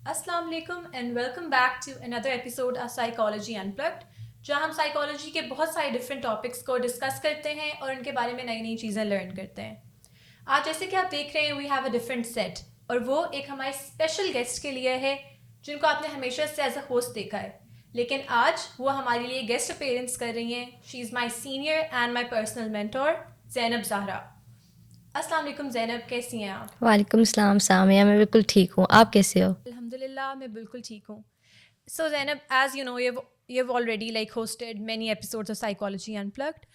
अस्सलाम वालेकुम and welcome back to another episode of psychology unplugged, जहां हम साइकोलॉजी के बहुत सारे डिफरेंट टॉपिक्स को डिस्कस करते हैं और उनके बारे में नई नई चीज़ें लर्न करते हैं। आज जैसे कि आप देख रहे हैं we have a different set, और वो एक हमारे स्पेशल गेस्ट के लिए है जिनको आपने हमेशा से एज अ होस्ट देखा है, लेकिन आज वो हमारे लिए गेस्ट अपीयरेंस कर रही हैं। She is my senior and my personal mentor Zainab Zahra. अस्सलाम वालेकुम ज़ैनब, कैसी हैं आप? वालेकुम सलाम सामिया, मैं बिल्कुल ठीक हूँ। आप कैसे हो? अल्हम्दुलिल्लाह, मैं बिल्कुल ठीक हूँ। So Zainab, as you know, you've already like hosted many episodes of Psychology Unplugged.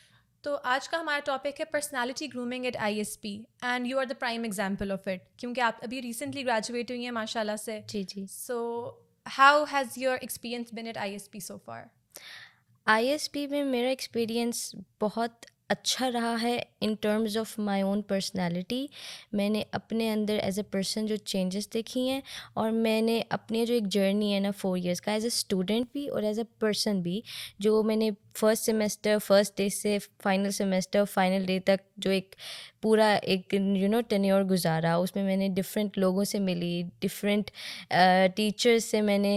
तो आज का हमारा टॉपिक है personality grooming at ISP, and you are the prime example of it, क्योंकि आप अभी रिसेंटली ग्रेजुएट हुई हैं माशाल्लाह से। जी जी। So how has your experience been at ISP so far? ISP में मेरा एक्सपीरियंस बहुत अच्छा रहा है in terms of my own personality. मैंने अपने अंदर एज अ पर्सन जो चेंजेस देखी हैं, और मैंने अपनी जो एक जर्नी है ना 4 इयर्स का, एज अ स्टूडेंट भी और एज अ पर्सन भी, जो मैंने फर्स्ट सेमेस्टर फर्स्ट डे से फाइनल सेमेस्टर फाइनल डे तक जो एक पूरा एक टेन्योर गुजारा, उसमें मैंने डिफरेंट लोगों से मिली, डिफरेंट टीचर्स से मैंने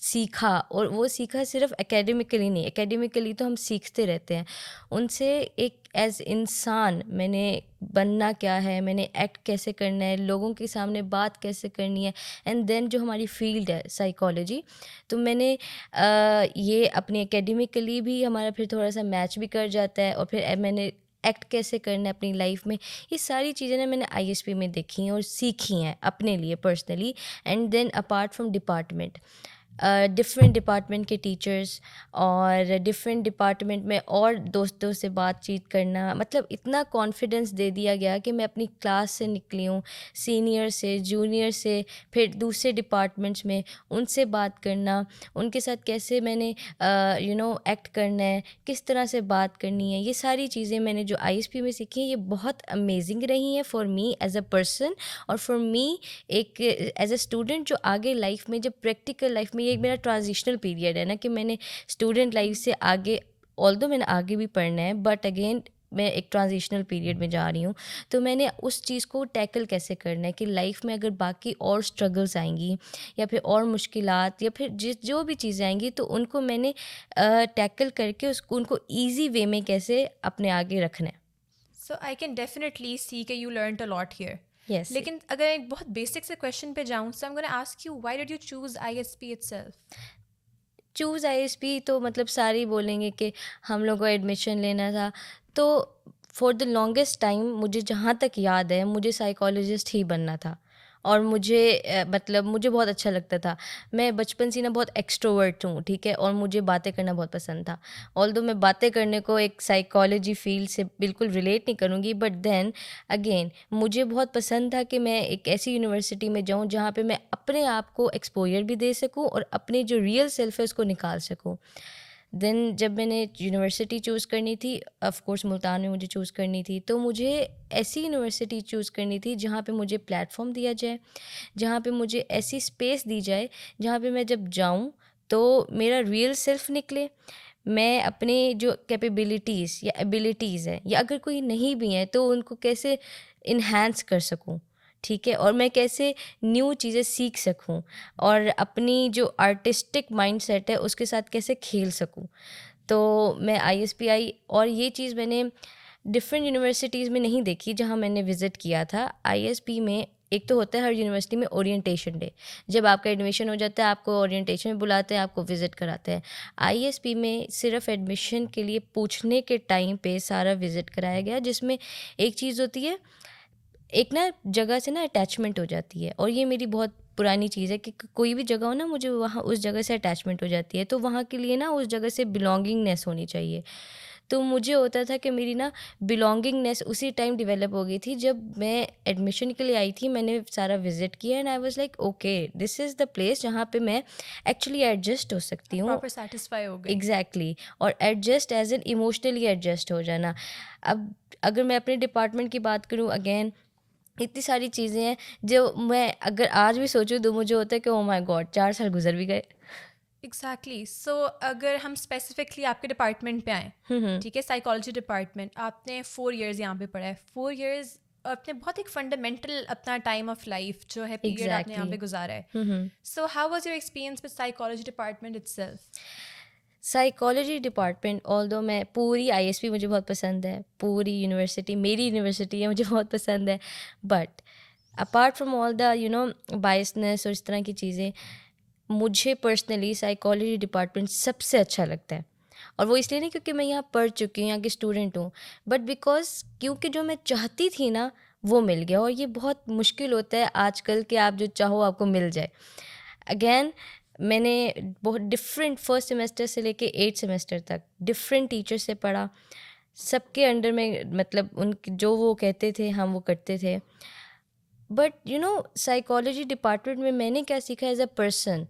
सीखा। और वो सीखा सिर्फ एकेडमिकली नहीं, एकेडमिकली तो हम सीखते रहते हैं, उनसे एक एज इंसान मैंने बनना क्या है, मैंने एक्ट कैसे करना है, लोगों के सामने बात कैसे करनी है, एंड देन जो हमारी फील्ड है साइकोलॉजी, तो मैंने ये अपनी एकेडमिकली भी हमारा फिर थोड़ा सा मैच भी कर जाता है, और फिर मैंने एक्ट कैसे करना है अपनी लाइफ में, ये सारी चीज़ें ना मैंने आईएसपी में देखी हैं और सीखी हैं अपने लिए personally. And then apart from department, different department के टीचर्स और डिफरेंट डिपार्टमेंट में और दोस्तों से बातचीत करना, मतलब इतना कॉन्फिडेंस दे दिया गया कि मैं अपनी क्लास से निकली हूँ, सीनियर से, जूनियर से, फिर दूसरे डिपार्टमेंट्स में उनसे बात करना, उनके साथ कैसे मैंने एक्ट करना है, किस तरह से बात करनी है, ये सारी चीज़ें मैंने जो आईएसपी में सीखी हैं, ये बहुत अमेजिंग रही हैं for me as a person, और फॉर मी एक एज अ स्टूडेंट जो आगे लाइफ में, जब प्रैक्टिकल लाइफ में, ये एक मेरा ट्रांजिशनल पीरियड है ना, कि मैंने स्टूडेंट लाइफ से आगे, ऑल्दो मैंने आगे भी पढ़ना है, बट अगेन मैं एक ट्रांजिशनल पीरियड में जा रही हूँ, तो मैंने उस चीज़ को टैकल कैसे करना है कि लाइफ में अगर बाकी और स्ट्रगल्स आएंगी या फिर और मुश्किलात या फिर जो भी चीज़ें आएंगी, तो उनको मैंने टैकल करके उसको उनको ईजी वे में कैसे अपने आगे रखना है। सो आई कैन डेफिनेटली सी कि you learn a lot here. Yes. लेकिन अगर एक बहुत बेसिक से क्वेश्चन पे जाऊँ, so I am gonna ask you, why did you choose ISP itself? Choose ISP तो मतलब सारे ही बोलेंगे कि हम लोग को एडमिशन लेना था, तो फॉर द लॉन्गेस्ट टाइम मुझे जहाँ तक याद है, मुझे साइकोलॉजिस्ट ही बनना था, और मुझे मतलब मुझे बहुत अच्छा लगता था। मैं बचपन से ना बहुत एक्सट्रोवर्ट हूँ, ठीक है, और मुझे बातें करना बहुत पसंद था। ऑल्दो मैं बातें करने को एक साइकोलॉजी फील्ड से बिल्कुल रिलेट नहीं करूँगी, बट देन अगेन मुझे बहुत पसंद था कि मैं एक ऐसी यूनिवर्सिटी में जाऊँ जहाँ पे मैं अपने आप को एक्सपोजर भी दे सकूँ और अपनी जो रियल सेल्फ है उसको निकाल सकूँ। देन जब मैंने यूनिवर्सिटी चूज़ करनी थी, ऑफ कोर्स मुल्तान में मुझे चूज़ करनी थी, तो मुझे ऐसी यूनिवर्सिटी चूज़ करनी थी जहाँ पे मुझे प्लेटफॉर्म दिया जाए, जहाँ पे मुझे ऐसी स्पेस दी जाए जहाँ पे मैं जब जाऊँ तो मेरा रियल सेल्फ निकले, मैं अपने जो कैपेबिलिटीज़ या एबिलिटीज़ हैं, या अगर कोई नहीं भी हैं तो उनको कैसे इन्हांस कर सकूँ, ठीक है, और मैं कैसे न्यू चीज़ें सीख सकूँ, और अपनी जो आर्टिस्टिक माइंडसेट है उसके साथ कैसे खेल सकूँ। तो मैं आईएसपीआई, और ये चीज़ मैंने डिफरेंट यूनिवर्सिटीज़ में नहीं देखी जहाँ मैंने विज़िट किया था। आईएसपी में एक तो होता है हर यूनिवर्सिटी में ओरिएंटेशन डे, जब आपका एडमिशन हो जाता है आपको ओरिएंटेशन में बुलाते हैं, आपको विज़िट कराते हैं। आईएसपी में सिर्फ एडमिशन के लिए पूछने के टाइम पे सारा विज़िट कराया गया, जिसमें एक चीज़ होती है, एक ना जगह से ना अटैचमेंट हो जाती है, और ये मेरी बहुत पुरानी चीज़ है कि कोई भी जगह हो ना, मुझे वहाँ उस जगह से अटैचमेंट हो जाती है, तो वहाँ के लिए ना उस जगह से बिलोंगिंगनेस होनी चाहिए। तो मुझे होता था कि मेरी ना बिलोंगिंगनेस उसी टाइम डेवलप हो गई थी जब मैं एडमिशन के लिए आई थी। मैंने सारा विज़िट किया and I was like okay, this is the place जहाँ पे मैं एक्चुअली एडजस्ट हो सकती आप हूँ। प्रॉपर सेटिस्फाई हो गई? एग्जैक्टली और adjust as an emotionally adjust हो जाना। अब अगर मैं अपने डिपार्टमेंट की बात करूँ, अगेन इतनी सारी चीज़ें हैं जो मैं अगर आज भी सोचूँ तो मुझे होता है कि ओ माय गॉड 4 साल गुजर भी गए। एग्जैक्टली। सो अगर हम स्पेसिफिकली आपके डिपार्टमेंट पे आएँ, ठीक है, साइकोलॉजी डिपार्टमेंट, आपने 4 इयर्स यहाँ पे पढ़ा है। 4 इयर्स अपने बहुत एक फंडामेंटल अपना टाइम ऑफ लाइफ जो है पीरियड आपने यहाँ पे एग्जैक्टली। गुजारा है. So how was your experience with psychology department itself? Psychology department, although मैं पूरी आईएसपी मुझे बहुत पसंद है, पूरी यूनिवर्सिटी मेरी यूनिवर्सिटी है, मुझे बहुत पसंद है, but apart from all the biasness और इस तरह की चीज़ें, मुझे पर्सनली साइकोलॉजी डिपार्टमेंट सबसे अच्छा लगता है। और वो इसलिए नहीं क्योंकि मैं यहाँ पढ़ चुकी हूँ, यहाँ की स्टूडेंट हूँ, बट बिकॉज क्योंकि जो मैं चाहती थी ना वो मिल गया। और ये बहुत मुश्किल होता है आजकल कि आप जो चाहो आपको मिल जाए। अगेन मैंने बहुत डिफरेंट फर्स्ट सेमेस्टर से लेके 8 सेमेस्टर तक डिफरेंट टीचर से पढ़ा, सबके अंडर में, मतलब उन जो वो कहते थे हम वो करते थे। बट साइकोलॉजी डिपार्टमेंट में मैंने क्या सीखा एज अ पर्सन,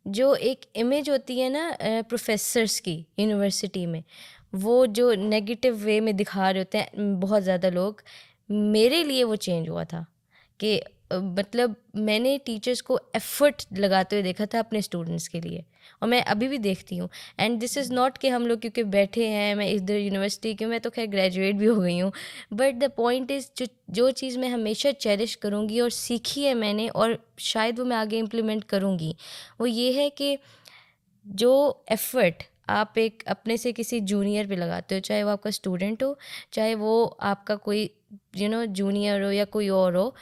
जो एक इमेज होती है ना प्रोफेसर्स की यूनिवर्सिटी में, वो जो नेगेटिव वे में दिखा रहे होते हैं बहुत ज़्यादा लोग, मेरे लिए वो चेंज हुआ था कि मतलब मैंने टीचर्स को एफर्ट लगाते हुए देखा था अपने स्टूडेंट्स के लिए, और मैं अभी भी देखती हूँ। एंड दिस इज़ नॉट कि हम लोग क्योंकि बैठे हैं, मैं इधर यूनिवर्सिटी की, मैं तो खैर ग्रेजुएट भी हो गई हूँ, बट द पॉइंट इज़ जो चीज़ मैं हमेशा चेरिश करूँगी और सीखी है मैंने, और शायद वो मैं आगे इम्प्लीमेंट करूँगी, वो ये है कि जो एफ़र्ट आप एक अपने से किसी जूनियर पे लगाते हो, चाहे वो आपका स्टूडेंट हो, चाहे वो आपका कोई जूनियर हो या कोई और हो,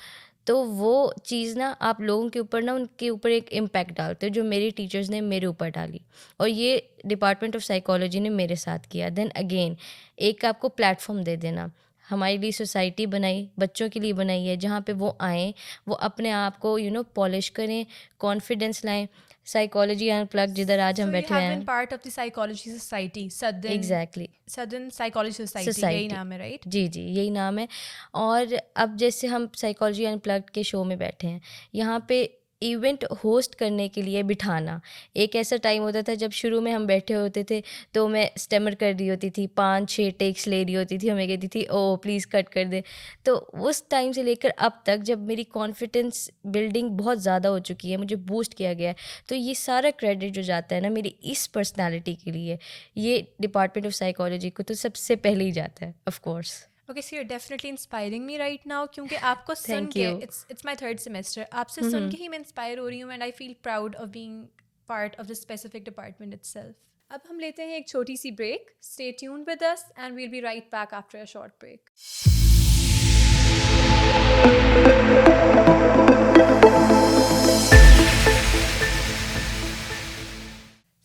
तो वो चीज़ ना आप लोगों के ऊपर ना उनके ऊपर एक इम्पैक्ट डालते हो, जो मेरी टीचर्स ने मेरे ऊपर डाली, और ये डिपार्टमेंट ऑफ साइकोलॉजी ने मेरे साथ किया। देन अगेन एक आपको प्लेटफॉर्म दे देना, हमारे लिए सोसाइटी बनाई, बच्चों के लिए बनाई है, जहाँ पे वो आएँ, वो अपने आप को पॉलिश करें, कॉन्फिडेंस लाएं। साइकोलॉजी अनप्लग्ड जिधर आज So हम you बैठे have हुए been हैं, part of the psychology society, exactly Southern Psychology Society, यही सोसाइटी, नाम है, right? जी जी यही नाम है। और अब जैसे हम साइकोलॉजी अनप्लग्ड के शो में बैठे हैं, यहाँ पे इवेंट होस्ट करने के लिए बिठाना, एक ऐसा टाइम होता था जब शुरू में हम बैठे होते थे तो मैं स्टेमर कर रही होती थी, 5-6 टेक्स ले रही होती थी, हमें कहती थी ओ प्लीज़ कट कर दे। तो उस टाइम से लेकर अब तक जब मेरी कॉन्फिडेंस बिल्डिंग बहुत ज़्यादा हो चुकी है, मुझे बूस्ट किया गया है, तो ये सारा क्रेडिट जो जाता है ना मेरी इस पर्सनैलिटी के लिए, ये डिपार्टमेंट ऑफ साइकोलॉजी को तो सबसे पहले ही जाता है, of course. Okay, so you're definitely inspiring me right now क्योंकि आपको सुन थैंक के you. it's my third semester, आपसे सुन के ही मैं इंस्पायर हो रही हूँ and I feel proud of being part of this specific department itself. अब हम लेते हैं एक छोटी सी break. Stay tuned with us and we'll be right back after a short break.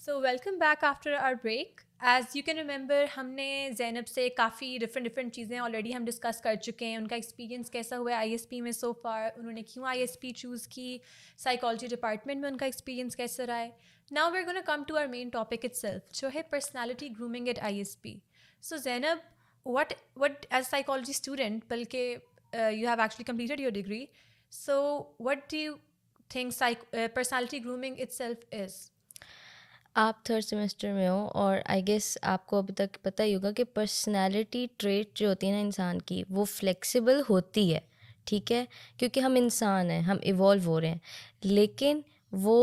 So welcome back after our break. As you can remember, हमने ज़ैनब से काफ़ी different चीज़ें ऑलरेडी हम डिस्कस कर चुके हैं, उनका एक्सपीरियंस कैसा हुआ है आईएसपी में सो फार, उन्होंने क्यों आईएसपी चूज़ की, साइकोलॉजी डिपार्टमेंट में उनका एक्सपीरियंस कैसा रहा है. Now we are gonna come to our main topic itself, जो है personality grooming at ISP. So Zainab, what as psychology student, बल्कि you have actually completed your degree, so what do you think personality grooming itself is? आप third semester में हो और I guess आपको अभी तक पता ही होगा कि पर्सनालिटी ट्रेट जो होती है ना इंसान की, वो फ्लेक्सिबल होती है, ठीक है, क्योंकि हम इंसान हैं, हम इवॉल्व हो रहे हैं, लेकिन वो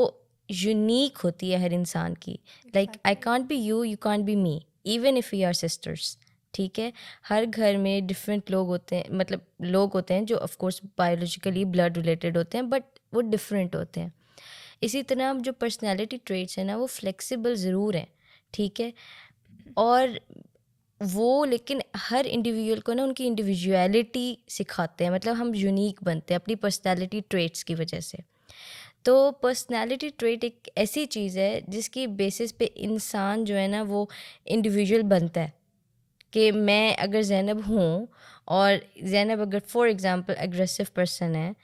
यूनिक होती है हर इंसान की. Like I can't be you, you can't be me, even if we are sisters, ठीक है. हर घर में डिफरेंट लोग होते हैं, मतलब लोग होते हैं जो of course biologically blood related होते हैं, बट वो डिफरेंट होते हैं. इसी तरह जो पर्सनैलिटी ट्रेट्स हैं ना, वो फ्लेक्सिबल ज़रूर हैं, ठीक है, और वो लेकिन हर इंडिविजुअल को ना उनकी इंडिविजुअलिटी सिखाते हैं, मतलब हम यूनिक बनते हैं अपनी पर्सनैलिटी ट्रेट्स की वजह से. तो पर्सनैलिटी ट्रेट एक ऐसी चीज़ है जिसकी बेसिस पे इंसान जो है ना वो इंडिविजुअल बनता है. कि मैं अगर ज़ैनब हूँ और ज़ैनब अगर फॉर एग्ज़ाम्पल एग्रेसिव पर्सन है,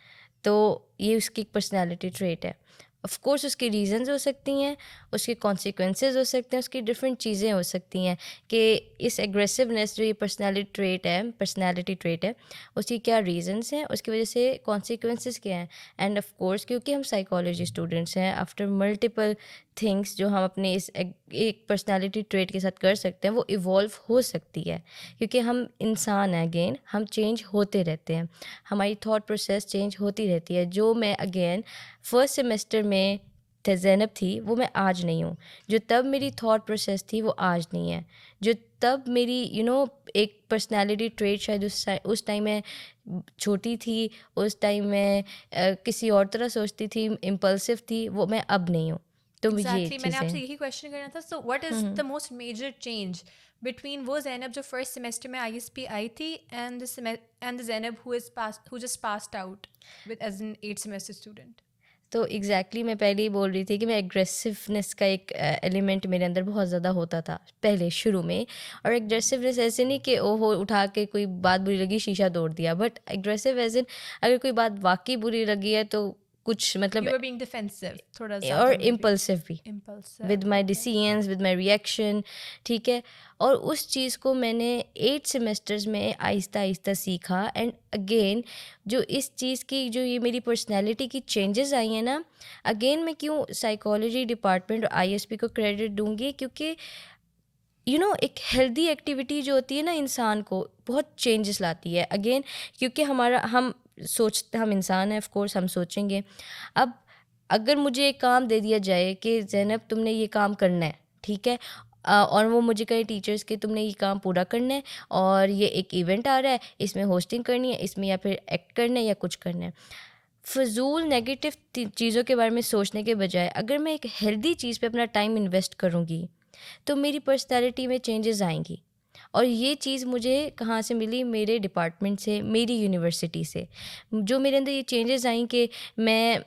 तो ये उसकी एक पर्सनैलिटी ट्रेट है. ऑफ कोर्स उसकी रीजंस हो सकती हैं, उसके कॉन्सिक्वेंसेस हो सकते हैं, उसकी डिफरेंट चीज़ें हो सकती हैं कि इस एग्रेसिवनेस जो ये पर्सनैलिटी ट्रेट है, उसकी क्या रीजंस हैं, उसकी वजह से कॉन्सिक्वेंसेस क्या हैं. एंड ऑफ कोर्स क्योंकि हम साइकोलॉजी स्टूडेंट्स हैं, आफ्टर मल्टीपल थिंग्स जो हम अपने इस एक पर्सनैलिटी ट्रेट के साथ कर सकते हैं, वो इवॉल्व हो सकती है, क्योंकि हम इंसान हैं. अगेन हम चेंज होते रहते हैं, हमारी थॉट प्रोसेस चेंज होती रहती है. जो मैं अगेन फर्स्ट सेमेस्टर में ज़ैनब थी, वो मैं आज नहीं हूँ. जो तब मेरी थॉट प्रोसेस थी वो आज नहीं है. जो तब मेरी एक पर्सनालिटी ट्रेट शायद उस टाइम मैं छोटी थी, उस टाइम मैं किसी और तरह सोचती थी, इम्पल्सिव थी, वो मैं अब नहीं हूँ। तो ये एग्जैक्टली मैंने चीज़ें। आपसे यही क्वेश्चन करना था. So what is the most major change between वो जैनब जो फर्स्ट सेमेस्टर में आईएसपी आई थी and the Zainab who just passed out with as an 8th semester student? तो एग्जैक्टली मैं पहले ही बोल रही थी कि मैं एग्रेसिवनेस का एक एलिमेंट मेरे अंदर बहुत ज़्यादा होता था पहले शुरू में। और एग्रेसिवनेस ऐसे नहीं कि ओहो उठा के कोई बात बुरी लगी शीशा तोड़ दिया, बट एग्रेसिव एज इन अगर कोई बात वाकई बुरी लगी है तो कुछ मतलब, यू वर बीइंग डिफेंसिव थोड़ा और ज़्यादा मे बी. इम्पल्सिव भी with impulsive, my okay. Decisions, with my reaction, ठीक है। और उस चीज़ को मैंने 8 सेमेस्टर्स में आहिस्ता आहिस्ता सीखा। एंड अगेन जो इस चीज़ की जो ये मेरी पर्सनैलिटी की चेंजेस आई हैं ना, अगेन मैं क्यों साइकोलॉजी डिपार्टमेंट और आईएसपी को क्रेडिट दूंगी, क्योंकि एक हेल्दी एक्टिविटी जो होती है ना इंसान को बहुत चेंजेस लाती है। अगेन क्योंकि हम इंसान हैं, ऑफ कोर्स हम सोचेंगे। अब अगर मुझे एक काम दे दिया जाए कि ज़ैनब तुमने ये काम करना है, ठीक है, और वो मुझे कहे टीचर्स के तुमने ये काम पूरा करना है और ये एक इवेंट आ रहा है, इसमें होस्टिंग करनी है, इसमें या फिर एक्ट करना है या कुछ करना है, फजूल नेगेटिव चीज़ों के बारे में सोचने के बजाय अगर मैं एक हेल्दी चीज़ पे अपना टाइम इन्वेस्ट करूँगी तो मेरी पर्सनैलिटी में चेंजेस आएंगी। और ये चीज़ मुझे कहाँ से मिली? मेरे डिपार्टमेंट से, मेरी यूनिवर्सिटी से। जो मेरे अंदर ये चेंजेस आई कि मैं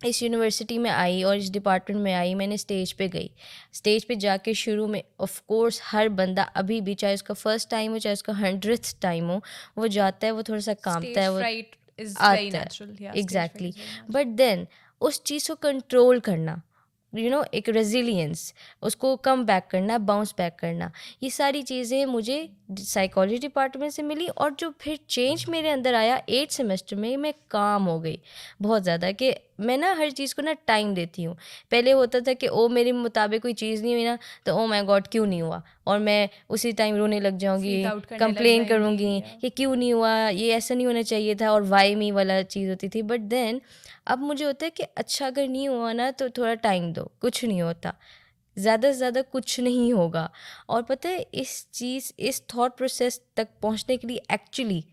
इस यूनिवर्सिटी में आई और इस डिपार्टमेंट में आई, मैंने स्टेज पे गई। स्टेज पे जाके शुरू में ऑफ कोर्स हर बंदा अभी भी, चाहे उसका फर्स्ट टाइम हो चाहे उसका 100th टाइम हो, वो जाता है, वो थोड़ा सा कांपता स्टेज है, वो फ्राइट इज वेरी आता है। नेचुरल. या stage fright exactly. Is very natural. But then उस चीज़ को कंट्रोल करना, एक रेजिलियंस, उसको कम बैक करना, बाउंस बैक करना, ये सारी चीज़ें मुझे साइकोलॉजी डिपार्टमेंट से मिली। और जो फिर चेंज मेरे अंदर आया 8 सेमेस्टर में, मैं काम हो गई बहुत ज़्यादा कि मैं ना हर चीज़ को ना टाइम देती हूँ। पहले होता था कि ओ मेरे मुताबिक कोई चीज़ नहीं हुई ना तो ओ माय गॉड क्यों नहीं हुआ, और मैं उसी टाइम रोने लग जाऊँगी, फ्रीक आउट करने लग कंप्लेन जाएंगी. करूँगी कि क्यों नहीं हुआ, ये ऐसा नहीं होना चाहिए था, और वाई मी वाला चीज़ होती थी। बट देन अब मुझे होता है कि अच्छा अगर नहीं हुआ ना तो थोड़ा टाइम दो, कुछ नहीं होता, ज़्यादा से ज़्यादा कुछ नहीं होगा। और पता है इस थॉट प्रोसेस तक पहुंचने के लिए एक्चुअली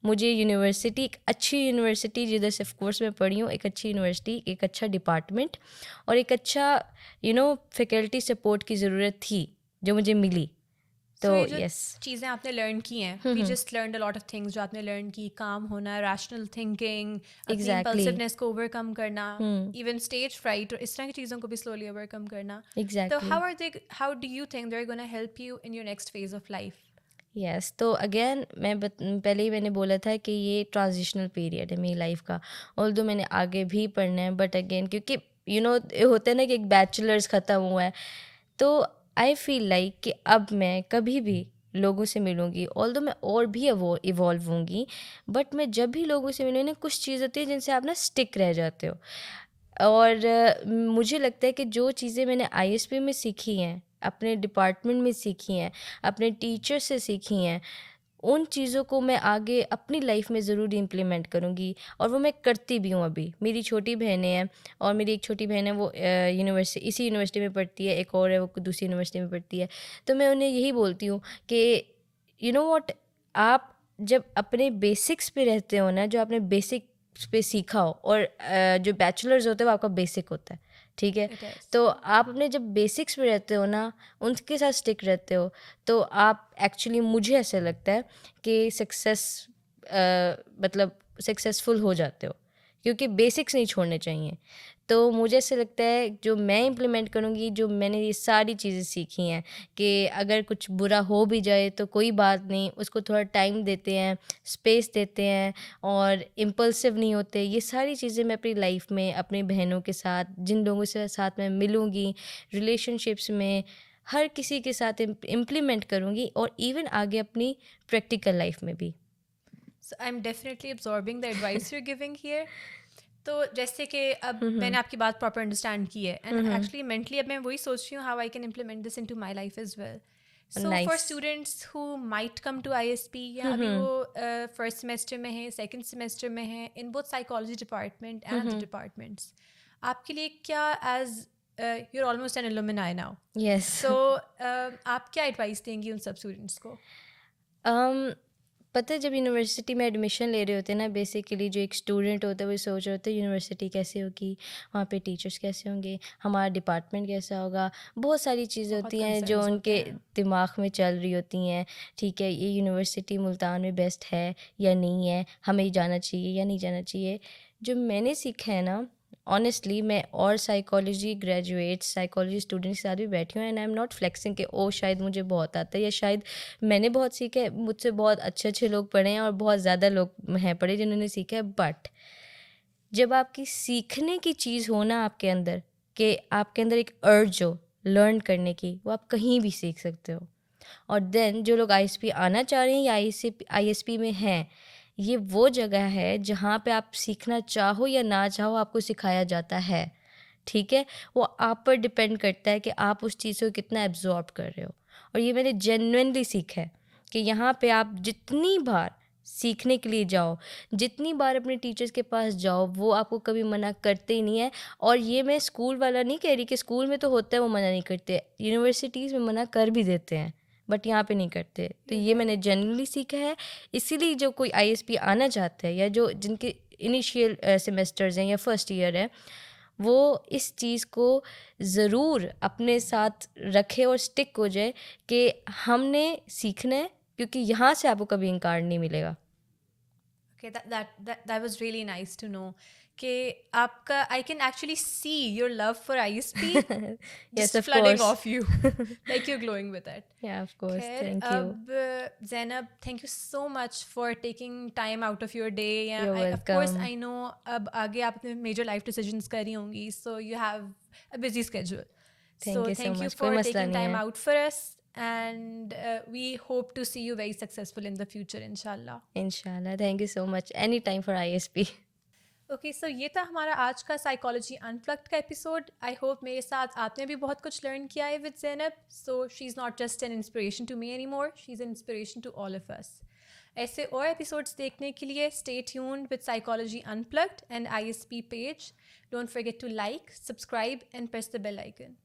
मुझे यूनिवर्सिटी, एक अच्छी यूनिवर्सिटी जिधर से ऑफ कोर्स मैं पढ़ी हूँ, एक अच्छी यूनिवर्सिटी, एक अच्छा डिपार्टमेंट और एक अच्छा फैकल्टी सपोर्ट की ज़रूरत थी जो मुझे मिली। सो तो ये जो यस। चीज़ें आपने लर्न की हैं, we just learn a lot of things जो आपने लर्न की, काम होना, रैशनल थिंकिंग, अपनी एग्जैक्टली। इम्पल्सिवनेस को ओवरकम करना, इवन स्टेज फ्राइट और इस तरह की चीज़ों को भी स्लोली ओवरकम करना. तो exactly. How do you think they are gonna help you in your next phase of life? Yes. तो अगेन पहले ही मैंने बोला था कि ये ट्रांजिशनल पीरियड है मेरी लाइफ का। ऑल्दो मैंने आगे भी पढ़ना है, बट अगेन क्योंकि होता है ना कि एक बैचलर्स ख़त्म हुआ है, तो आई फील लाइक कि अब मैं कभी भी लोगों से मिलूँगी, ऑल्दो मैं और भी इवॉल्व होंगी, बट मैं जब भी लोगों से मिलूँ ना, कुछ चीज़ होती है जिनसे आप ना स्टिक रह जाते हो। और मुझे लगता है कि जो चीज़ें मैंने आईएसपी में सीखी हैं, अपने डिपार्टमेंट में सीखी हैं, अपने टीचर से सीखी हैं, उन चीज़ों को मैं आगे अपनी लाइफ में ज़रूर इम्प्लीमेंट करूँगी। और वो मैं करती भी हूँ अभी। मेरी छोटी बहनें हैं और मेरी एक छोटी बहन है, वो इसी यूनिवर्सिटी में पढ़ती है, एक और है वो दूसरी यूनिवर्सिटी में पढ़ती है। तो मैं उन्हें यही बोलती हूँ कि व्हाट, आप जब अपने बेसिक्स पे रहते हो ना, जो आपने बेसिक पे सीखा हो, और जो बैचलर्स होते हैं वो आपका बेसिक होता है, ठीक है। It is. तो आप अपने जब बेसिक्स पे रहते हो ना, उनके साथ स्टिक रहते हो, तो आप एक्चुअली, मुझे ऐसा लगता है कि मतलब सक्सेसफुल हो जाते हो, क्योंकि बेसिक्स नहीं छोड़ने चाहिए। तो मुझे ऐसा लगता है जो मैं इम्प्लीमेंट करूँगी, जो मैंने ये सारी चीज़ें सीखी हैं, कि अगर कुछ बुरा हो भी जाए तो कोई बात नहीं, उसको थोड़ा टाइम देते हैं, स्पेस देते हैं, और इम्पल्सिव नहीं होते। ये सारी चीज़ें मैं अपनी लाइफ में अपनी बहनों के साथ, जिन लोगों से साथ मैं मिलूँगी, रिलेशनशिप्स में, हर किसी के साथ इम्प्लीमेंट करूँगी, और इवन आगे अपनी प्रैक्टिकल लाइफ में भी। So I'm definitely absorbing the advice you're giving here. तो जैसे कि अब मैंने आपकी बात प्रॉपर अंडरस्टैंड की है, एंड एक्चुअली मेंटली अब मैं वही सोच रही हूँ how I can implement this into my life as well. So for nice. Students who might come to ISP, या अभी वो फर्स्ट सेमेस्टर में है, सेकंड सेमेस्टर में है, in both psychology department and other departments, आपके लिए क्या as you're almost an alumni now. Yes. So आप क्या एडवाइस देंगी उन सब स्टूडेंट्स को? पता है जब यूनिवर्सिटी में एडमिशन ले रहे होते हैं ना, बेसिकली जो एक स्टूडेंट होता है वो सोच रहे होते हैं यूनिवर्सिटी कैसे होगी, वहाँ पे टीचर्स कैसे होंगे, हमारा डिपार्टमेंट कैसा होगा, बहुत सारी चीज़ें बहुत होती हैं जो concerns उनके होते हैं। दिमाग में चल रही होती हैं। ठीक है, ये यूनिवर्सिटी मुल्तान में बेस्ट है या नहीं है, हमें जाना चाहिए या नहीं जाना चाहिए। जो मैंने सीखा है ना, ऑनेस्टली मैं और साइकोलॉजी ग्रेजुएट्स, साइकोलॉजी स्टूडेंट्स के साथ भी बैठी हूँ, and I am not flexing कि ओ शायद मुझे बहुत आता है या शायद मैंने बहुत सीखा है, मुझसे बहुत अच्छे अच्छे लोग पढ़े हैं और बहुत ज़्यादा लोग हैं पढ़े जिन्होंने सीखा है। बट जब आपकी सीखने की चीज़ हो ना आपके अंदर, कि आपके अंदर एक अर्ज हो लर्न करने की, वो आप कहीं भी सीख सकते हो। और देन जो लोग आईएसपी आना चाह रहे हैं या आईएसपी में हैं, ये वो जगह है जहाँ पे आप सीखना चाहो या ना चाहो आपको सिखाया जाता है। ठीक है, वो आप पर डिपेंड करता है कि आप उस चीज़ को कितना एब्जॉर्ब कर रहे हो। और ये मैंने जेन्युइनली सीखा है कि यहाँ पे आप जितनी बार सीखने के लिए जाओ, जितनी बार अपने टीचर्स के पास जाओ, वो आपको कभी मना करते ही नहीं है। और ये मैं स्कूल वाला नहीं कह रही कि स्कूल में तो होता है वो मना नहीं करते, यूनिवर्सिटीज़ में मना कर भी देते हैं, बट यहाँ पे नहीं करते। तो ये मैंने जनरली सीखा है। इसीलिए जो कोई आईएसपी आना चाहता है या जो जिनके इनिशियल सेमेस्टर्स हैं या फर्स्ट ईयर है, वो इस चीज़ को ज़रूर अपने साथ रखे और स्टिक हो जाए कि हमने सीखना है, क्योंकि यहाँ से आपको कभी इनकार नहीं मिलेगा। Okay, that was really nice to know कि आपका I can actually see your love for ISP Yes, just of flooding course. off you, like you're glowing with it. Yeah, of course. खैर Thank you. अब Zainab, thank you so much for taking time out of your day. Yeah, You're of course welcome. I know अब आगे आप अपने major life decisions कर रही होंगी, so you have a busy schedule. Thank So you so thank you much. कोई for मसला taking नहीं time है। out for us, and we hope to see you very successful in the future, inshallah. इंशाल्लाह। Thank you so much. Any time for ISP. Okay so ये था हमारा आज का साइकोलॉजी अनप्लग्ड का एपिसोड। आई होप मेरे साथ आपने भी बहुत कुछ लर्न किया है with Zainab. So she is not just an inspiration to me any more, she is an inspiration to all of us. ऐसे और एपिसोड्स देखने के लिए stay tuned with psychology unplugged and ISP page. Don't forget to like, subscribe and press the bell icon.